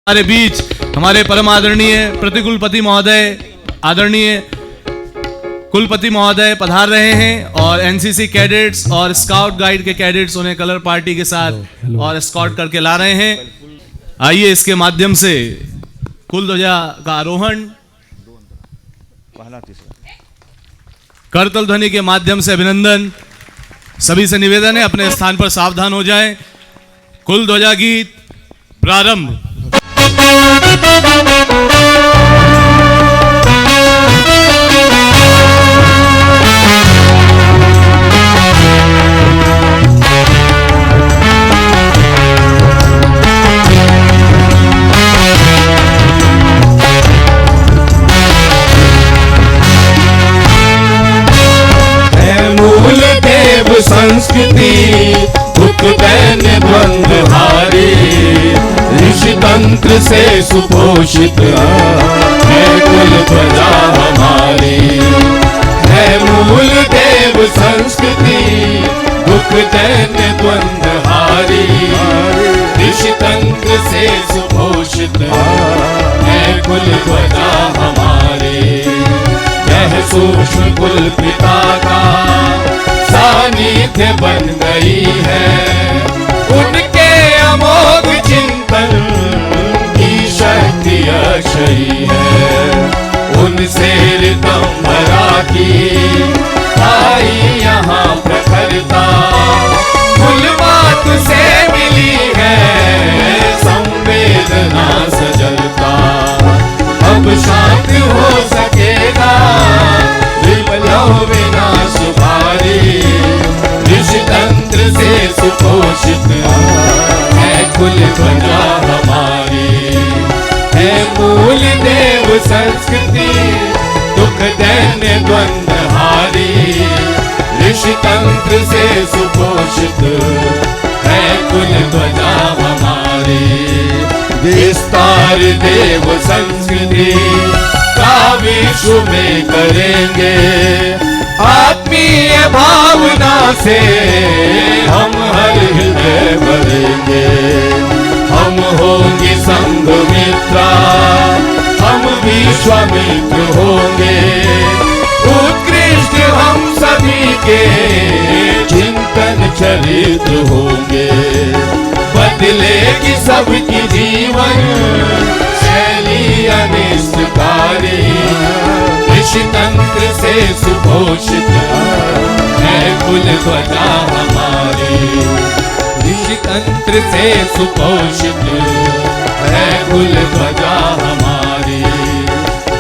हमारे बीच हमारे परम आदरणीय प्रतिकुलपति महोदय, आदरणीय कुलपति महोदय पधार रहे हैं और एनसीसी कैडेट्स और स्काउट गाइड के कैडेट्स उन्हें कलर पार्टी के साथ और स्काउट करके ला रहे हैं। आइए इसके माध्यम से कुल ध्वजा का आरोहण करतल ध्वनि के माध्यम से अभिनंदन। सभी से निवेदन है अपने स्थान पर सावधान हो जाएं। कुल ध्वजा गीत प्रारंभ। मूल देव संस्कृति दुख दैन द्वंद्वहारी, ऋषि तंत्र से सुपोषित है कुल ध्वजा हमारी। है मूल देव संस्कृति दुख दैन द्वंद्वहारी, ऋषि तंत्र से सुपोषित है कुल ध्वजा हमारी। यह सूक्ष्म कुल पिता का सानिध्य बन गई है, उनके अमोघ चिंतन की शक्ति अक्षयी है। उनसे ऋतंभरा की आई यहाँ प्रखरता, कुल बात से मिली है संवेदना सजलता। अब शांत हो सकेगा विप्लव विनाश भारी, ऋषि तंत्र से सुपोषित है कुल ध्वजा हमारी। है मूल देव संस्कृति दुख दैन्य द्वंद्वहारी, ऋषि तंत्र से सुपोषित है कुल ध्वजा हमारी। विस्तार देव संस्कृति का विश्व में करेंगे, आत्मीय भावना से हम हर हृदय भरेंगे। हम होंगे संघ मित्रा, हम विश्वामित्र होंगे, उत्कृष्ट हम सभी के चिंतन चरित्र होंगे। बदलेगी सबकी जीवन शैली अनिष्टकारी, ऋषि तंत्र से सुपोषित है कुल ध्वजा हमारी। ऋषि तंत्र से सुपोषित है कुल ध्वजा हमारी।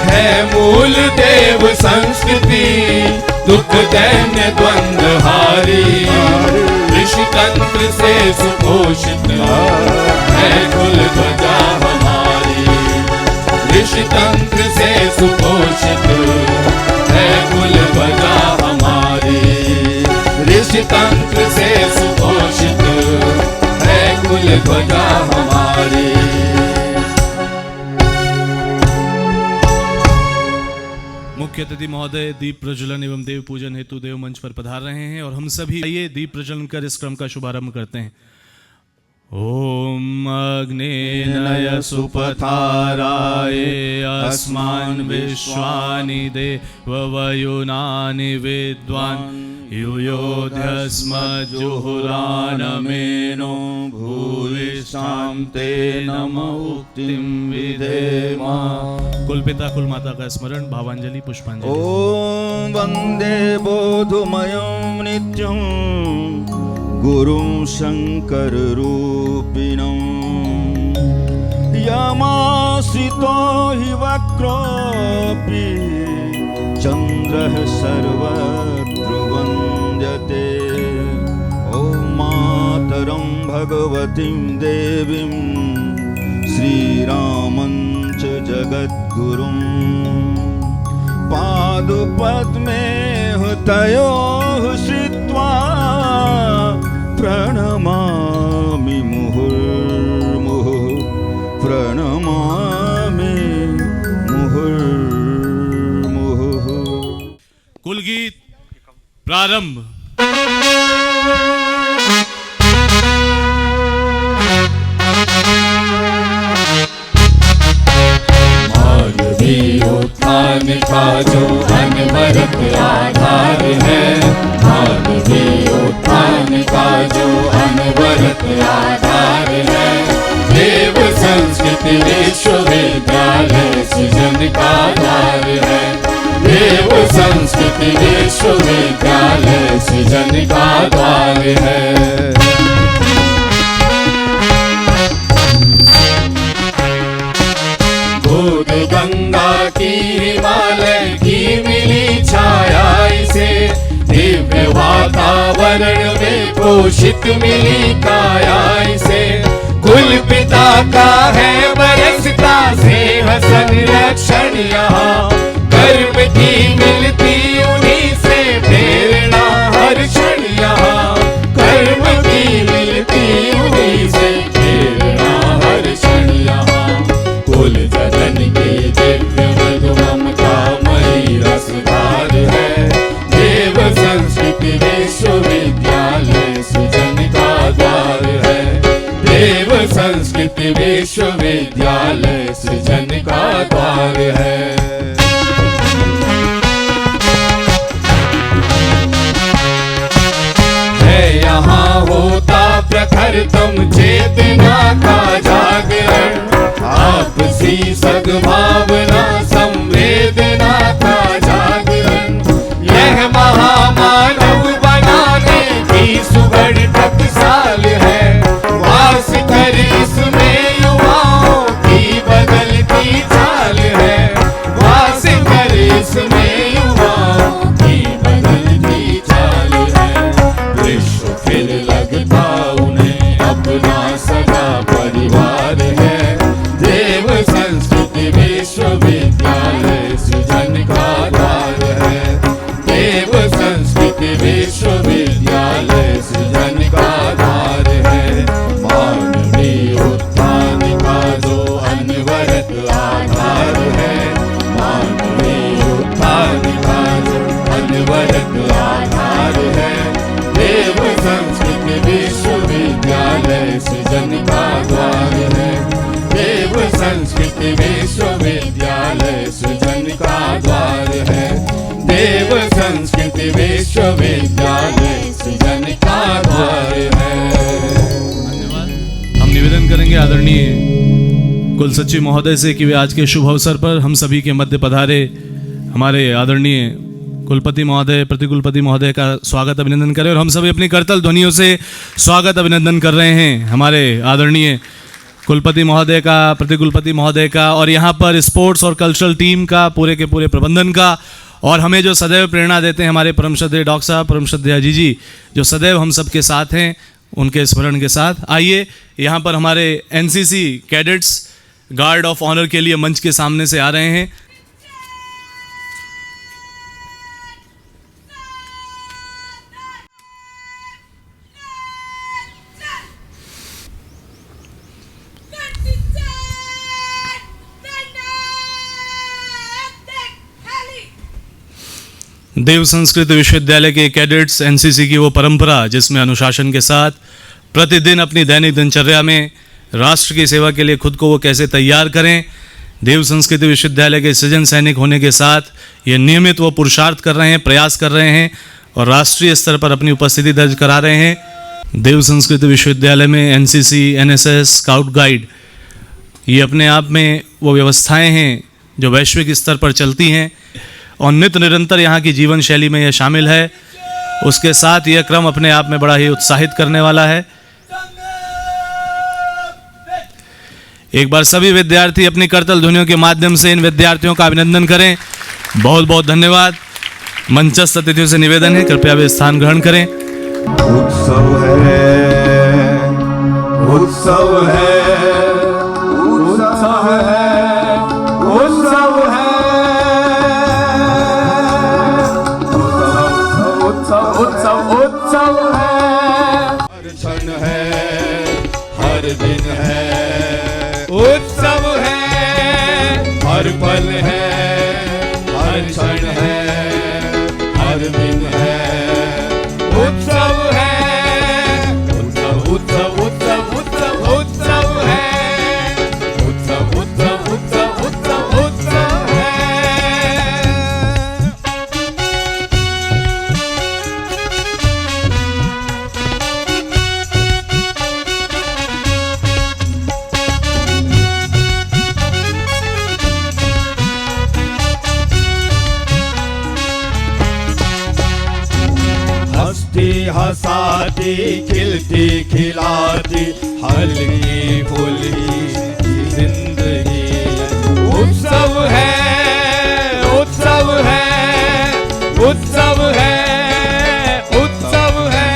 है मूल देव संस्कृति दुख दैन्य द्वंद्वहारी, ऋषि तंत्र से सुपोषित है कुल ध्वजा हमारी। ऋषि तंत्र से सुपोषित है कुल ध्वजा हमारी। ऋषि तंत्र से सुपोषित है कुल ध्वजा हमारी। मुख्य अतिथि महोदय दीप प्रज्वलन एवं देव पूजन हेतु देव मंच पर पधार रहे हैं और हम सभी ये दीप प्रज्वलन कर इस क्रम का शुभारंभ करते हैं। ओम अग्नेय सुपथाराय अस्मान् विश्वानि देववयुनानि विद्वान् युयोध्यस्मज्जुहुरानमेनो भूरिष्ठां ते नमः उक्तिं विधेम। कुलपिता कुलमाता का स्मरण भावांजलि पुष्पांजलि। ओम वंदे बोधमयं नित्यं गुरुं शंकर रूपिणं, यमाश्रितो हि वक्रोऽपि चन्द्रः सर्वत्र वन्द्यते। ॐ मातरं भगवतीं देवीं श्रीरामं च जगद्गुरुं, पादुपद्मे तयोः श्रित्वा प्रणमामि मुहुर्मुहुः, प्रणमामि मुहुर्मुहुः। कुल गीत प्रारंभ। उत्थान का जो अनवरत आधार है, मानवीय उत्थान का जो अनवरत आधार है, देव संस्कृति विश्वविद्यालय सृजन का द्वार है, देव संस्कृति विश्वविद्यालय सृजन का द्वार है। गोद गंगा की हिमालय की मिली छाया इसे, दिव्य वातावरण में पोषित मिली काया इसे, कुल पिता का है बरसता स्नेह संरक्षण यहाँ, कर्म की मिलती उन्हीं से प्रेरणा हर क्षण यहाँ, कर्म की मिलती उन्हीं से प्रेरणा हर क्षण यहाँ, कुल जगन के दिव्य मधु ममता मई रसधार है, देव संस्कृति विश्वविद्यालय सृजन का द्वार है, देव संस्कृति विश्वविद्यालय सृजन का द्वार है। यहाँ होता प्रखरतम चेतना का जागरण, आपसी सद्भावना संवेदना का जागरण, यह महामानव बनाने की सुगढ़ टकसाल है, वास कर इसमें युवाओं की बदलती चाल है, वास कर इसमें युवाओं की बदलती चाल है, विश्व फिर लगता उन्हें अपना सगा परिवार है, देव संस्कृति विश्वविद्यालय सृजन का द्वार है, देव संस्कृति विश्वविद्यालय सृजन का द्वार है, मानवीय उत्थान का जो अनवरत आधार है, मानवीय उत्थान का जो अनवरत आधार है, देव संस्कृति विश्वविद्यालय सृजन का द्वार है, देव संस्कृति विश्वविद्यालय सृजन का द्वार है, देव संस्कृति विश्वविद्यालय सृजन का द्वार है। हम निवेदन करेंगे आदरणीय कुल सचिव महोदय से कि वे आज के शुभ अवसर पर हम सभी के मध्य पधारे हमारे आदरणीय कुलपति महोदय प्रतिकुलपति महोदय का स्वागत अभिनंदन करें। और हम सभी अपनी करतल ध्वनियों से स्वागत अभिनंदन कर रहे हैं हमारे आदरणीय कुलपति महोदय का, प्रतिकुलपति महोदय का, और यहाँ पर स्पोर्ट्स और कल्चरल टीम का, पूरे के पूरे प्रबंधन का, और हमें जो सदैव प्रेरणा देते हैं हमारे परम श्रद्धेय डॉक्टर साहब, परम श्रद्धेय अजीत जी, जो सदैव हम सबके साथ हैं, उनके स्मरण के साथ आइए यहाँ पर हमारे NCC cadets guard of honour के लिए मंच के सामने से आ रहे हैं। देव संस्कृत विश्वविद्यालय के कैडेट्स एनसीसी की वो परंपरा जिसमें अनुशासन के साथ प्रतिदिन अपनी दैनिक दिनचर्या में राष्ट्र की सेवा के लिए खुद को वो कैसे तैयार करें, देव संस्कृत विश्वविद्यालय के सृजन सैनिक होने के साथ ये नियमित वो पुरुषार्थ कर रहे हैं, प्रयास कर रहे हैं और राष्ट्रीय स्तर पर अपनी उपस्थिति दर्ज करा रहे हैं। देव संस्कृत विश्वविद्यालय में एनसीसी, एनएसएस, स्काउट गाइड, ये अपने आप में वो व्यवस्थाएं हैं जो वैश्विक स्तर पर चलती हैं और नित्य निरंतर यहाँ की जीवन शैली में यह शामिल है। उसके साथ यह क्रम अपने आप में बड़ा ही उत्साहित करने वाला है। एक बार सभी विद्यार्थी अपनी करतल ध्वनियों के माध्यम से इन विद्यार्थियों का अभिनंदन करें। बहुत बहुत धन्यवाद। मंचस्थ अतिथियों से निवेदन है कृपया वे स्थान ग्रहण करें। उत्सव है, उत्सव है, उत्सव है, उत्सव है, उत्सव उत्सव उत्सव है, हर क्षण है, हर दिन है, उत्सव है, हर पल है, हर क्षण है, हर दिन है, उत्सव है, उत्सव उत्सव उत्सव उत्सव उत्सव है, उत्सव उत्सव उत्सव उत्सव उत्सव है, हंसाती खिलती खिलाती हल्की फुल्की जिंदगी। उत्सव है, उत्सव है, उत्सव है, उत्सव है,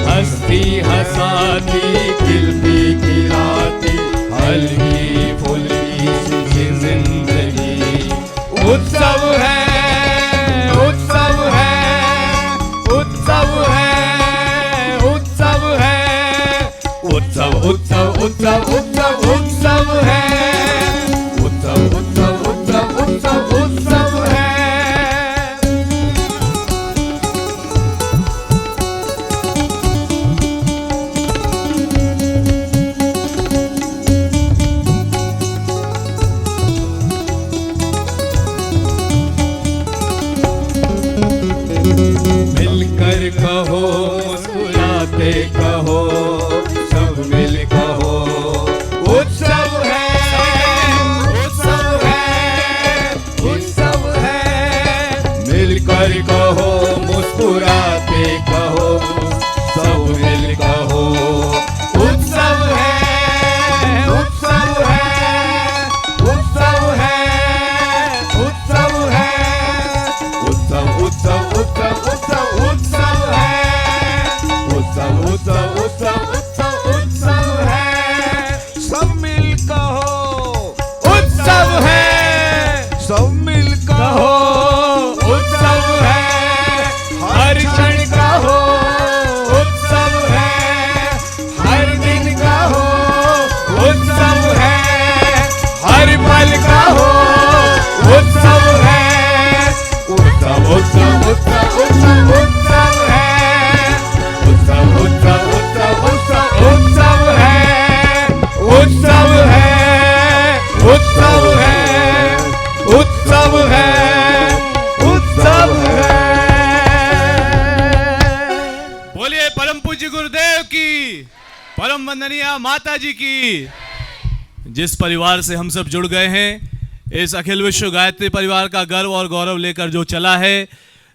हंसती हंसाती खिलती खिलाती हल्की फुल्की सी जिंदगी। उत्सव है, उत्सव है, उत्सव है, उत्सव है, उत्सव उत्सव उत्सव उत्सव उत्सव है, उत्सव उत्सव उत्सव उत्सव उत्सव है। मिलकर कहो मुस्कुराते कहो सब मिल कहो उत्सव है, उत्सव है, उत्सव है। मिलकर कहो मुस्कुराते कहो सब मिल कहो उत्सव है, उत्सव है, उत्सव है, उत्सव है, उत्सव उत्सव उत्सव उत्सव उत्सव है, उत्सव उत्सव उत्सव उत्सव उत्सव है। सब मिल कहो उत्सव है, सब मिल कहो उत्सव है, हर क्षण का हो उत्सव है, हर दिन का हो उत्सव है, हर पल का हो उत्सव है। उत्सव उत्सव उत्सव उत्सव उत्सव है, उत्सव उत्सव उत्सव उत्सव उत्सव है, उत्सव है, उत्सव है, उत्सव है, उत्सव है। बोलिए परम पूज्य गुरुदेव की, परम वंदनीय माता जी की। जिस परिवार से हम सब जुड़ गए हैं, इस अखिल विश्व गायत्री परिवार का गर्व और गौरव लेकर जो चला है,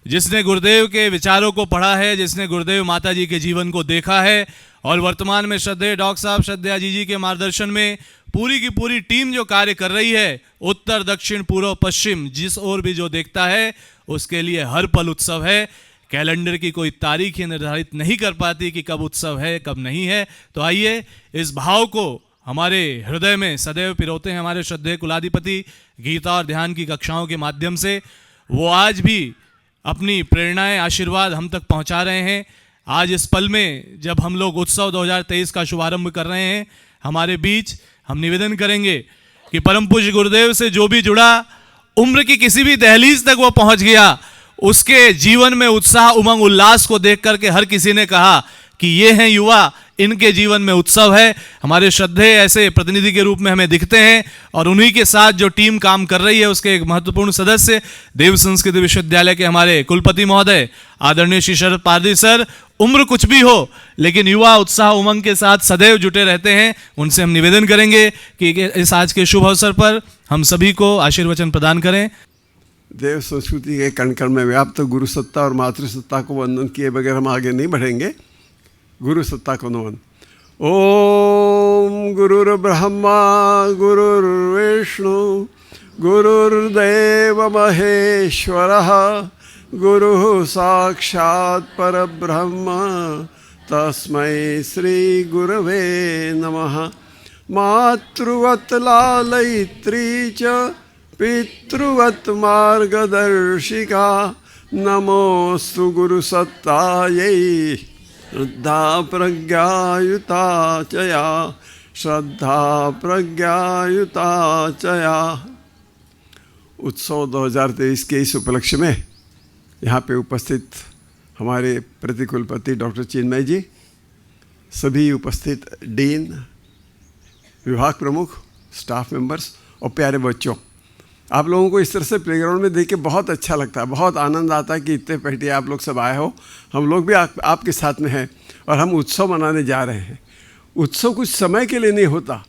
जिसने गुरुदेव के विचारों को पढ़ा है, जिसने गुरुदेव माता जी के जीवन को देखा है और वर्तमान में श्रद्धेय डॉक्टर साहब श्रद्धेय अजी जी के मार्गदर्शन में पूरी की पूरी टीम जो कार्य कर रही है, उत्तर दक्षिण पूर्व पश्चिम जिस ओर भी जो देखता है उसके लिए हर पल उत्सव है। कैलेंडर की कोई तारीख ही निर्धारित नहीं कर पाती कि कब उत्सव है कब नहीं है। तो आइए इस भाव को हमारे हृदय में सदैव पिरोते हैं हमारे श्रद्धेय कुलाधिपति गीता और ध्यान की कक्षाओं के माध्यम से। वो आज भी अपनी प्रेरणाएं आशीर्वाद हम तक पहुंचा रहे हैं। आज इस पल में जब हम लोग उत्सव 2023 का शुभारंभ कर रहे हैं, हमारे बीच हम निवेदन करेंगे कि परम पूज्य गुरुदेव से जो भी जुड़ा, उम्र की किसी भी दहलीज तक वो पहुंच गया, उसके जीवन में उत्साह उमंग उल्लास को देख करके हर किसी ने कहा कि ये हैं युवा, इनके जीवन में उत्सव है। हमारे श्रद्धेय ऐसे प्रतिनिधि के रूप में हमें दिखते हैं और उन्हीं के साथ जो टीम काम कर रही है उसके एक महत्वपूर्ण सदस्य देव संस्कृति विश्वविद्यालय के हमारे कुलपति महोदय आदरणीय श्री शरद पारदी सर। उम्र कुछ भी हो लेकिन युवा उत्साह उमंग के साथ सदैव जुटे रहते हैं। उनसे हम निवेदन करेंगे कि इस आज के शुभ अवसर पर हम सभी को आशीर्वचन प्रदान करें। देव संस्कृति के कण कण में व्याप्त गुरु सत्ता और मातृसत्ता को वंदन किए बगैर हम आगे नहीं बढ़ेंगे। गुरु सत्ता को नमन। ओम गुरुर्ब्रह्मा गुरुर्विष्णु गुरुर्देव महेश्वरः गुरुः साक्षात् परब्रह्म तस्मै श्री गुरवे नमः। मातृवत् लालयित्री च पितृवत् मार्गदर्शिका नमोस्तु गुरुसत्तायै श्रद्धा प्रज्ञायुता चया श्रद्धा प्रज्ञायुता चया। उत्सव 2023 के इस उपलक्ष्य में यहाँ पे उपस्थित हमारे प्रतिकुलपति डॉक्टर चिन्मय जी, सभी उपस्थित डीन, विभाग प्रमुख, स्टाफ मेंबर्स और प्यारे बच्चों, आप लोगों को इस तरह से प्लेग्राउंड में देख के बहुत अच्छा लगता है, बहुत आनंद आता है कि इतने पहले आप लोग सब आए हो। हम लोग भी आपके साथ में हैं और हम उत्सव मनाने जा रहे हैं। उत्सव कुछ समय के लिए नहीं होता,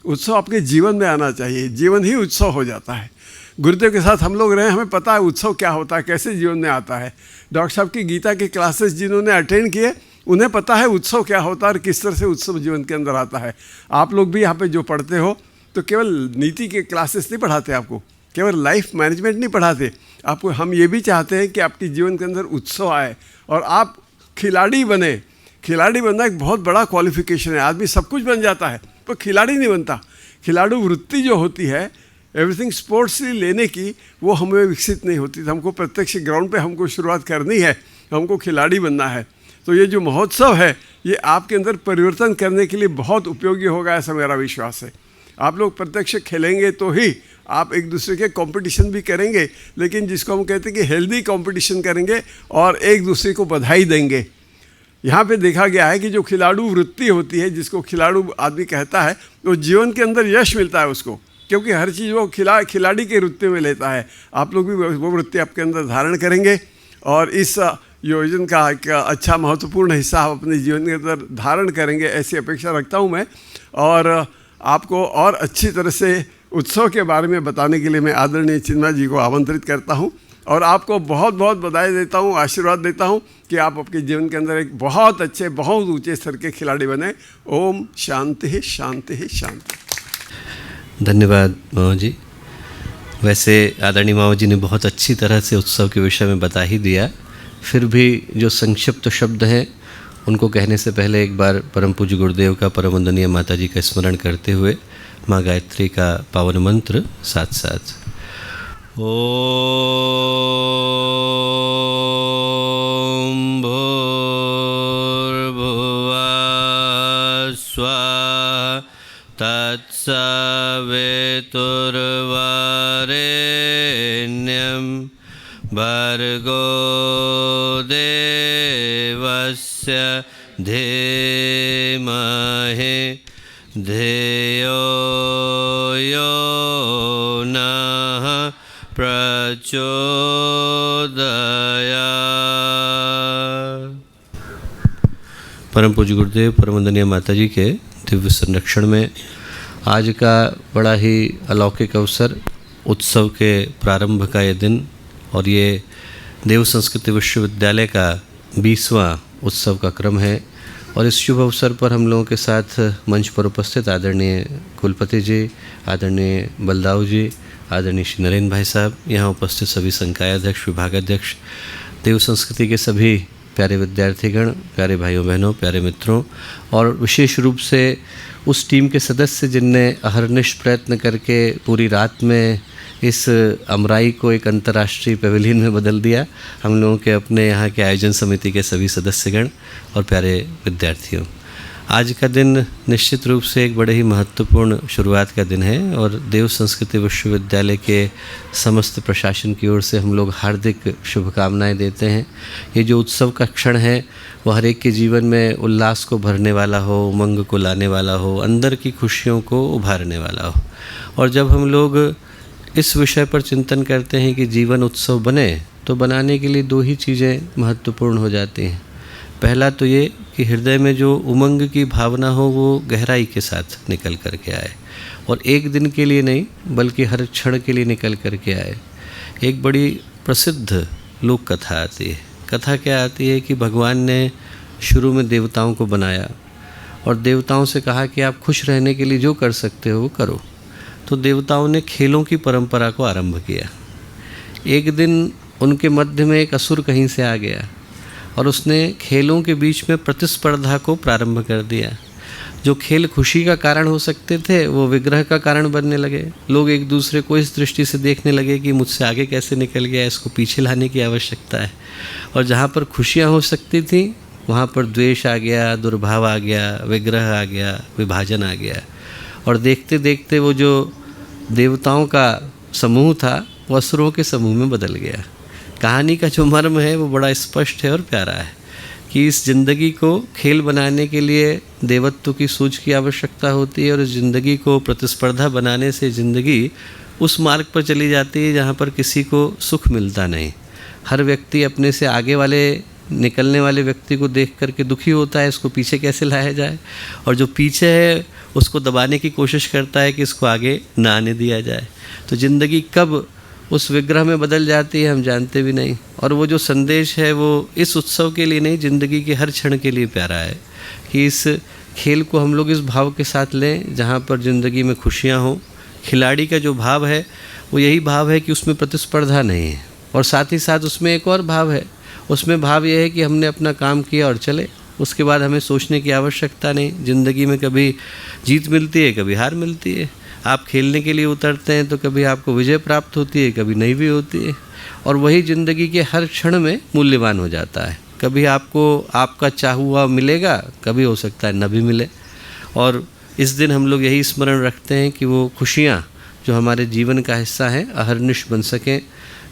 उत्सव आपके जीवन में आना चाहिए, जीवन ही उत्सव हो जाता है। गुरुदेव के साथ हम लोग रहे, हमें पता है उत्सव क्या होता है, कैसे जीवन में आता है। डॉक्टर साहब की गीता के क्लासेस जिन्होंने अटेंड किए उन्हें पता है उत्सव क्या होता है और किस तरह से उत्सव जीवन के अंदर आता है। आप लोग भी यहाँ पे जो पढ़ते हो तो केवल नीति के क्लासेस नहीं पढ़ाते आपको, केवल लाइफ मैनेजमेंट नहीं पढ़ाते आपको, हम ये भी चाहते हैं कि आपके जीवन के अंदर उत्सव आए और आप खिलाड़ी बने। खिलाड़ी बनना एक बहुत बड़ा क्वालिफिकेशन है। आदमी सब कुछ बन जाता है पर खिलाड़ी नहीं बनता। खिलाड़ू वृत्ति जो होती है एवरीथिंग स्पोर्ट्सली लेने की, वो हमें विकसित नहीं होती। तो हमको प्रत्यक्ष ग्राउंड पे हमको शुरुआत करनी है, हमको खिलाड़ी बनना है। तो ये जो महोत्सव है ये आपके अंदर परिवर्तन करने के लिए बहुत उपयोगी होगा, ऐसा मेरा विश्वास है। आप लोग प्रत्यक्ष खेलेंगे तो ही आप एक दूसरे के कंपटीशन भी करेंगे, लेकिन जिसको हम कहते हैं कि हेल्दी कंपटीशन करेंगे और एक दूसरे को बधाई देंगे। यहाँ पे देखा गया है कि जो खिलाड़ू वृत्ति होती है, जिसको खिलाड़ू आदमी कहता है, वो जीवन के अंदर यश मिलता है उसको, क्योंकि हर चीज़ वो खिलाड़ी के वृत्ति में लेता है। आप लोग भी वो वृत्ति आपके अंदर धारण करेंगे और इस योजना का एक अच्छा महत्वपूर्ण हिस्सा आप अपने जीवन के अंदर धारण करेंगे, ऐसी अपेक्षा रखता हूँ मैं। और आपको और अच्छी तरह से उत्सव के बारे में बताने के लिए मैं आदरणीय चिन्मय जी को आमंत्रित करता हूँ और आपको बहुत बहुत बधाई देता हूँ, आशीर्वाद देता हूँ कि आप आपके जीवन के अंदर एक बहुत अच्छे, बहुत ऊंचे स्तर के खिलाड़ी बने। ओम शांति शांति शांति। धन्यवाद मामा जी। वैसे आदरणीय मामा जी ने बहुत अच्छी तरह से उत्सव के विषय में बता ही दिया, फिर भी जो संक्षिप्त शब्द हैं उनको कहने से पहले एक बार परम पूज्य गुरुदेव का, परम वंदनीय माता जी का स्मरण करते हुए माँ गायत्री का पावन मंत्र साथ साथ। ओम भूर्भुवः स्वः तत्सवितुर्वरेण्यं भर्गो देवस्य धीमहि धियो यो नः प्रचोदयात्। परम पूज्य गुरुदेव, परम वंदनीय माता जी के दिव्य संरक्षण में आज का बड़ा ही अलौकिक अवसर, उत्सव के प्रारंभ का ये दिन और ये देव संस्कृति विश्वविद्यालय का 20वां उत्सव का क्रम है। और इस शुभ अवसर पर हम लोगों के साथ मंच पर उपस्थित आदरणीय कुलपति जी, आदरणीय बलदाऊ जी, आदरणीय श्री नरेंद्र भाई साहब, यहाँ उपस्थित सभी संकाय अध्यक्ष, विभागाध्यक्ष, देव संस्कृति के सभी प्यारे विद्यार्थीगण, प्यारे भाइयों बहनों, प्यारे मित्रों, और विशेष रूप से उस टीम के सदस्य जिनने अहरनिश प्रयत्न करके पूरी रात में इस अमराई को एक अंतर्राष्ट्रीय पेविलियन में बदल दिया, हम लोगों के अपने यहाँ के आयोजन समिति के सभी सदस्यगण और प्यारे विद्यार्थियों। आज का दिन निश्चित रूप से एक बड़े ही महत्वपूर्ण शुरुआत का दिन है और देव संस्कृति विश्वविद्यालय के समस्त प्रशासन की ओर से हम लोग हार्दिक शुभकामनाएं देते हैं। ये जो उत्सव का क्षण है वो हर एक के जीवन में उल्लास को भरने वाला हो, उमंग को लाने वाला हो, अंदर की खुशियों को उभारने वाला हो। और जब हम लोग इस विषय पर चिंतन करते हैं कि जीवन उत्सव बने, तो बनाने के लिए दो ही चीज़ें महत्वपूर्ण हो जाती हैं। पहला तो ये कि हृदय में जो उमंग की भावना हो वो गहराई के साथ निकल कर के आए, और एक दिन के लिए नहीं बल्कि हर क्षण के लिए निकल कर के आए। एक बड़ी प्रसिद्ध लोक कथा आती है। कथा क्या आती है कि भगवान ने शुरू में देवताओं को बनाया और देवताओं से कहा कि आप खुश रहने के लिए जो कर सकते हो वो करो। तो देवताओं ने खेलों की परंपरा को आरंभ किया। एक दिन उनके मध्य में एक असुर कहीं से आ गया और उसने खेलों के बीच में प्रतिस्पर्धा को प्रारंभ कर दिया। जो खेल खुशी का कारण हो सकते थे वो विग्रह का कारण बनने लगे। लोग एक दूसरे को इस दृष्टि से देखने लगे कि मुझसे आगे कैसे निकल गया, इसको पीछे लाने की आवश्यकता है। और जहाँ पर खुशियाँ हो सकती थी वहाँ पर द्वेष आ गया, दुर्भाव आ गया, विग्रह आ गया, विभाजन आ गया। और देखते देखते वो जो देवताओं का समूह था वो असुरों के समूह में बदल गया। कहानी का जो मर्म है वो बड़ा स्पष्ट है और प्यारा है कि इस ज़िंदगी को खेल बनाने के लिए देवत्व की सूझ की आवश्यकता होती है, और इस ज़िंदगी को प्रतिस्पर्धा बनाने से ज़िंदगी उस मार्ग पर चली जाती है जहाँ पर किसी को सुख मिलता नहीं। हर व्यक्ति अपने से आगे वाले निकलने वाले व्यक्ति को देख करके दुखी होता है, इसको पीछे कैसे लाया जाए, और जो पीछे है उसको दबाने की कोशिश करता है कि इसको आगे ना आने दिया जाए। तो ज़िंदगी कब उस विग्रह में बदल जाती है, हम जानते भी नहीं। और वो जो संदेश है वो इस उत्सव के लिए नहीं, जिंदगी के हर क्षण के लिए प्यारा है कि इस खेल को हम लोग इस भाव के साथ लें जहाँ पर ज़िंदगी में खुशियाँ हों। खिलाड़ी का जो भाव है वो यही भाव है कि उसमें प्रतिस्पर्धा नहीं है, और साथ ही साथ उसमें एक और भाव है, उसमें भाव यह है कि हमने अपना काम किया और चले, उसके बाद हमें सोचने की आवश्यकता नहीं। ज़िंदगी में कभी जीत मिलती है, कभी हार मिलती है। आप खेलने के लिए उतरते हैं तो कभी आपको विजय प्राप्त होती है, कभी नहीं भी होती है, और वही ज़िंदगी के हर क्षण में मूल्यवान हो जाता है। कभी आपको आपका चाहुआ मिलेगा, कभी हो सकता है न भी मिले। और इस दिन हम लोग यही स्मरण रखते हैं कि वो खुशियाँ जो हमारे जीवन का हिस्सा हैं अहर्निश बन सकें।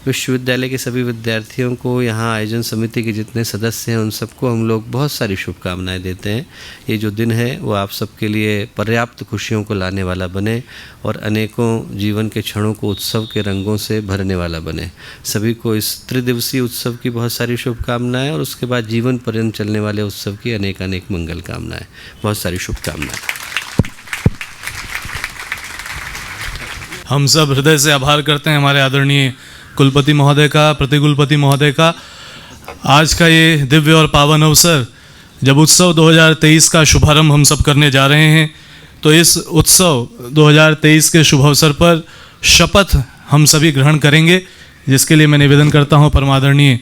विश्वविद्यालय के सभी विद्यार्थियों को, यहाँ आयोजन समिति के जितने सदस्य हैं, उन सबको हम लोग बहुत सारी शुभकामनाएं देते हैं। ये जो दिन है वो आप सबके लिए पर्याप्त खुशियों को लाने वाला बने और अनेकों जीवन के क्षणों को उत्सव के रंगों से भरने वाला बने। सभी को इस त्रिदिवसीय उत्सव की बहुत सारी शुभकामनाएं और उसके बाद जीवन पर्यंत चलने वाले उत्सव की अनेक अनेक मंगल कामनाएँ। बहुत सारी शुभकामनाएँ। हम सब हृदय से आभार करते हैं हमारे आदरणीय कुलपति महोदय का, प्रतिकुलपति महोदय का। आज का ये दिव्य और पावन अवसर जब उत्सव 2023 का शुभारंभ हम सब करने जा रहे हैं, तो इस उत्सव 2023 के शुभ अवसर पर शपथ हम सभी ग्रहण करेंगे, जिसके लिए मैं निवेदन करता हूँ परमादरणीय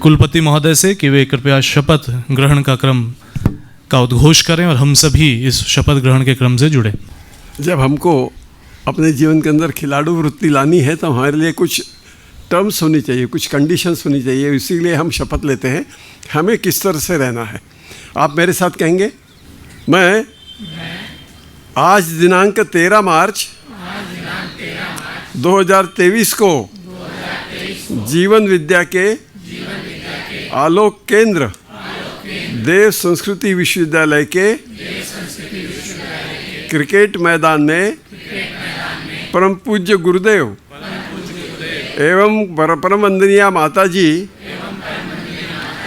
कुलपति महोदय से कि वे कृपया शपथ ग्रहण का क्रम का उद्घोष करें और हम सभी इस शपथ ग्रहण के क्रम से जुड़े। जब हमको अपने जीवन के अंदर खिलाड़ू वृत्ति लानी है तो हमारे लिए कुछ टर्म्स होनी चाहिए, कुछ कंडीशंस होनी चाहिए। इसीलिए हम शपथ लेते हैं हमें किस तरह से रहना है। आप मेरे साथ कहेंगे, मैं आज दिनांक 13 मार्च 2023 को जीवन विद्या के आलोक केंद्र देव संस्कृति विश्वविद्यालय के क्रिकेट मैदान में परम पूज्य गुरुदेव एवं परम वंदनीय माता जी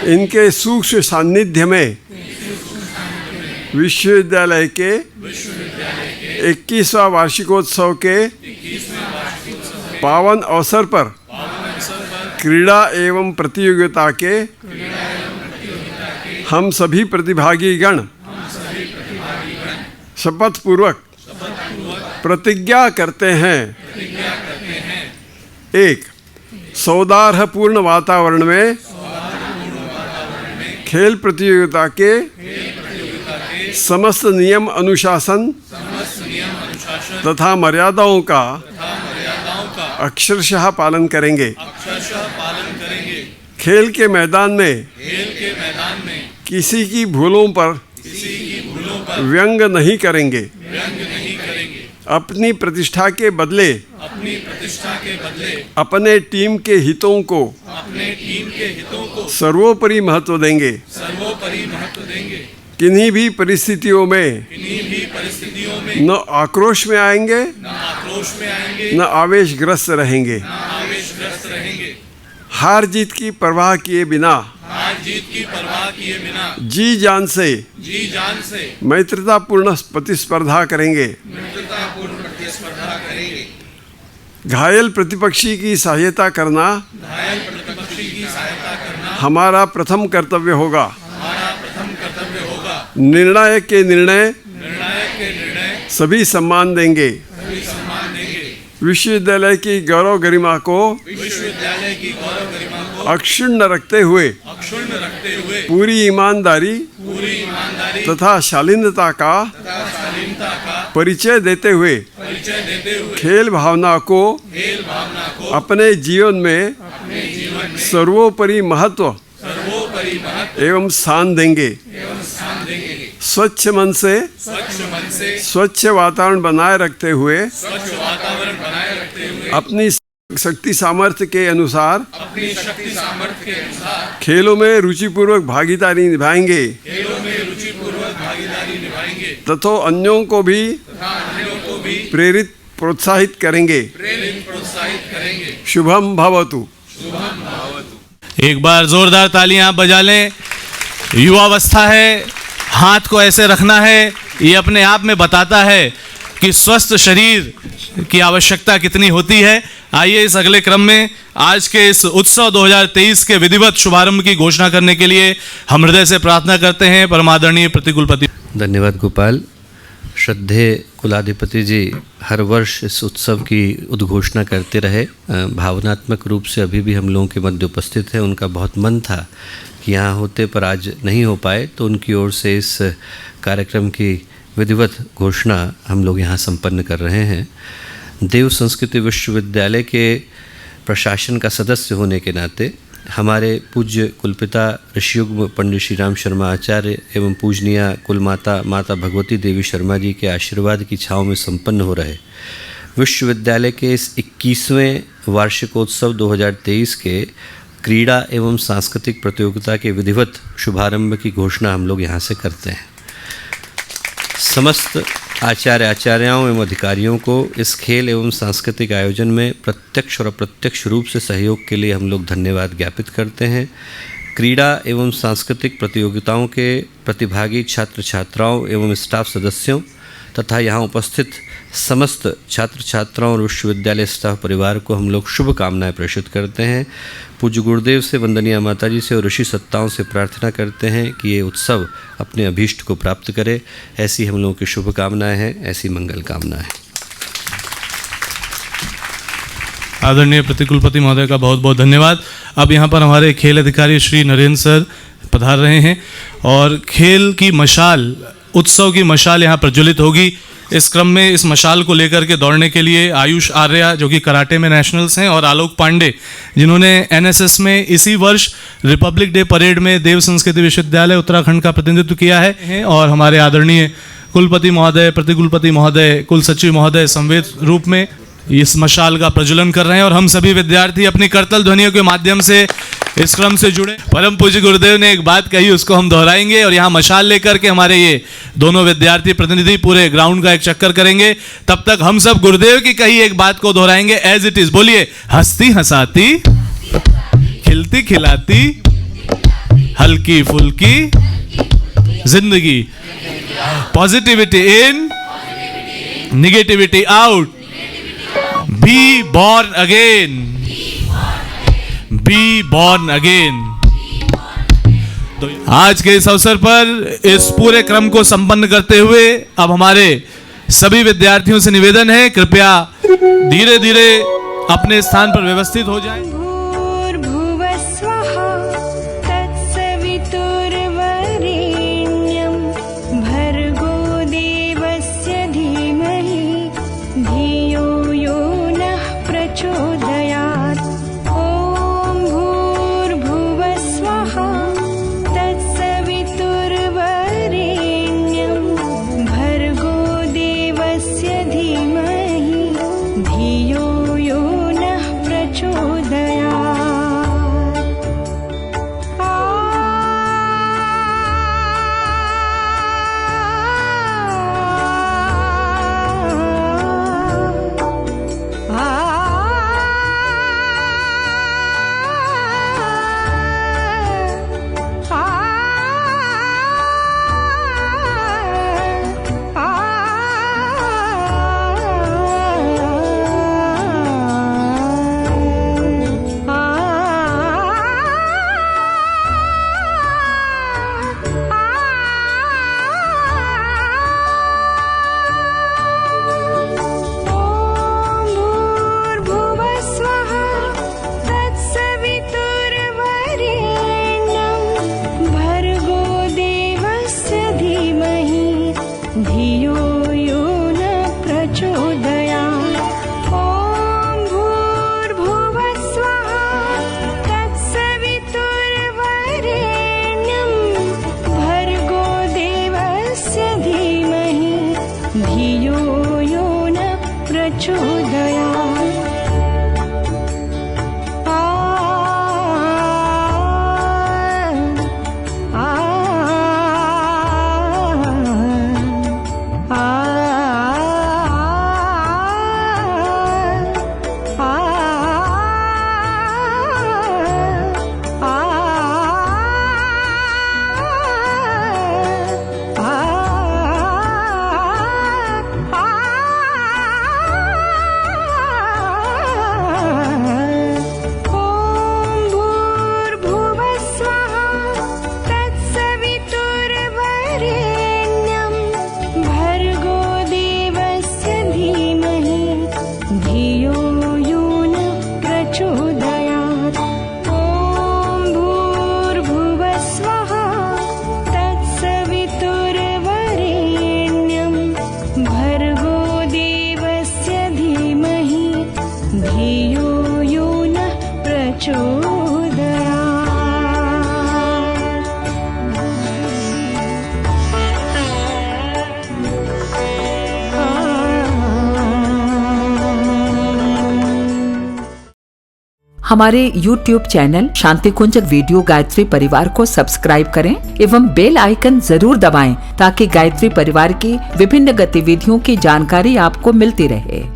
इनके सूक्ष्म सान्निध्य में विश्वविद्यालय के 21वां वार्षिकोत्सव के पावन अवसर पर क्रीड़ा एवं प्रतियोगिता के हम सभी प्रतिभागी गण शपथ पूर्वक प्रतिज्ञा करते हैं। एक, सौहार्द पूर्ण वातावरण में खेल प्रतियोगिता के समस्त नियम अनुशासन तथा मर्यादाओं का अक्षरशः पालन करेंगे। खेल के मैदान में किसी की भूलों पर व्यंग नहीं करेंगे। अपनी प्रतिष्ठा के बदले अपने टीम के हितों को सर्वोपरि महत्व देंगे। किन्हीं भी परिस्थितियों में न आक्रोश में आएंगे न आवेशग्रस्त रहेंगे। हार जीत की परवाह किए बिना जी जान से मैत्रीतापूर्ण प्रतिस्पर्धा करेंगे। घायल प्रतिपक्षी की सहायता करना हमारा प्रथम कर्तव्य होगा। निर्णायक के निर्णय सभी सम्मान देंगे। विश्वविद्यालय की गौरव गरिमा को अक्षुण्ण रखते हुए पूरी ईमानदारी तथा शालीनता का परिचय देते हुए खेल भावना को अपने जीवन में सर्वोपरि महत्व एवं स्थान देंगे। स्वच्छ मन से स्वच्छ वातावरण बनाए रखते हुए अपनी शक्ति सामर्थ्य के अनुसार खेलों में रुचिपूर्वक भागीदारी निभाएंगे तथा अन्यों को भी प्रेरित प्रोत्साहित करेंगे। शुभम भवतु। एक बार जोरदार तालियां आप बजा लें। युवावस्था है, हाथ को ऐसे रखना है, ये अपने आप में बताता है कि स्वस्थ शरीर की आवश्यकता कितनी होती है। आइए इस अगले क्रम में आज के इस उत्सव 2023 के विधिवत शुभारंभ की घोषणा करने के लिए हम हृदय से प्रार्थना करते हैं परमादरणीय प्रतिकुलपति। धन्यवाद गोपाल। श्रद्धेय कुलाधिपति जी हर वर्ष इस उत्सव की उद्घोषणा करते रहे। भावनात्मक रूप से अभी भी हम लोगों के मध्य उपस्थित हैं। उनका बहुत मन था कि यहाँ होते, पर आज नहीं हो पाए, तो उनकी ओर से इस कार्यक्रम की विधिवत घोषणा हम लोग यहाँ संपन्न कर रहे हैं। देव संस्कृति विश्वविद्यालय के प्रशासन का सदस्य होने के नाते हमारे पूज्य कुलपिता ऋषियुग्म पंडित श्री राम शर्मा आचार्य एवं पूजनीया कुलमाता माता भगवती देवी शर्मा जी के आशीर्वाद की छाँव में संपन्न हो रहे विश्वविद्यालय के इस 21वें वार्षिकोत्सव 2023 के क्रीड़ा एवं सांस्कृतिक प्रतियोगिता के विधिवत शुभारंभ की घोषणा हम लोग यहाँ से करते हैं। समस्त आचार्य आचार्याओं एवं अधिकारियों को इस खेल एवं सांस्कृतिक आयोजन में प्रत्यक्ष और अप्रत्यक्ष रूप से सहयोग के लिए हम लोग धन्यवाद ज्ञापित करते हैं। क्रीड़ा एवं सांस्कृतिक प्रतियोगिताओं के प्रतिभागी छात्र छात्राओं एवं स्टाफ सदस्यों तथा यहाँ उपस्थित समस्त छात्र छात्राओं और विश्वविद्यालय स्टाफ परिवार को हम लोग शुभकामनाएं प्रेषित करते हैं। पूज्य गुरुदेव से, वंदनीय माता जी से और ऋषि सत्ताओं से प्रार्थना करते हैं कि ये उत्सव अपने अभीष्ट को प्राप्त करे। ऐसी हम लोगों की शुभकामनाएं हैं, ऐसी मंगल कामनाएं। आदरणीय प्रतिकुलपति महोदय का बहुत बहुत धन्यवाद। अब यहाँ पर हमारे खेल अधिकारी श्री नरेंद्र सर पधार रहे हैं और खेल की मशाल, उत्सव की मशाल यहाँ प्रज्वलित होगी। इस क्रम में इस मशाल को लेकर के दौड़ने के लिए आयुष आर्या जो कि कराटे में नेशनल्स हैं और आलोक पांडे जिन्होंने एनएसएस में इसी वर्ष रिपब्लिक डे परेड में देव संस्कृति विश्वविद्यालय उत्तराखंड का प्रतिनिधित्व किया है, और हमारे आदरणीय कुलपति महोदय, प्रतिकुलपति महोदय, कुल सचिव महोदय संवेद रूप में इस मशाल का प्रज्वलन कर रहे हैं और हम सभी विद्यार्थी अपनी करतल ध्वनियों के माध्यम से इस क्रम से जुड़े। परम पूज्य गुरुदेव ने एक बात कही, उसको हम दोहराएंगे और यहाँ मशाल लेकर के हमारे ये दोनों विद्यार्थी प्रतिनिधि पूरे ग्राउंड का एक चक्कर करेंगे। तब तक हम सब गुरुदेव की कही एक बात को दोहराएंगे एज इट इज। बोलिए, हंसती हंसाती, खिलती खिलाती, हल्की फुल्की जिंदगी, positivity in, negativity out, be born again, be born again. तो आज के इस अवसर पर इस पूरे क्रम को संपन्न करते हुए अब हमारे सभी विद्यार्थियों से निवेदन है, कृपया धीरे धीरे अपने स्थान पर व्यवस्थित हो जाएं। धियो यो नः हमारे YouTube चैनल शांति कुंज वीडियो गायत्री परिवार को सब्सक्राइब करें एवं बेल आइकन जरूर दबाएं ताकि गायत्री परिवार की विभिन्न गतिविधियों की जानकारी आपको मिलती रहे।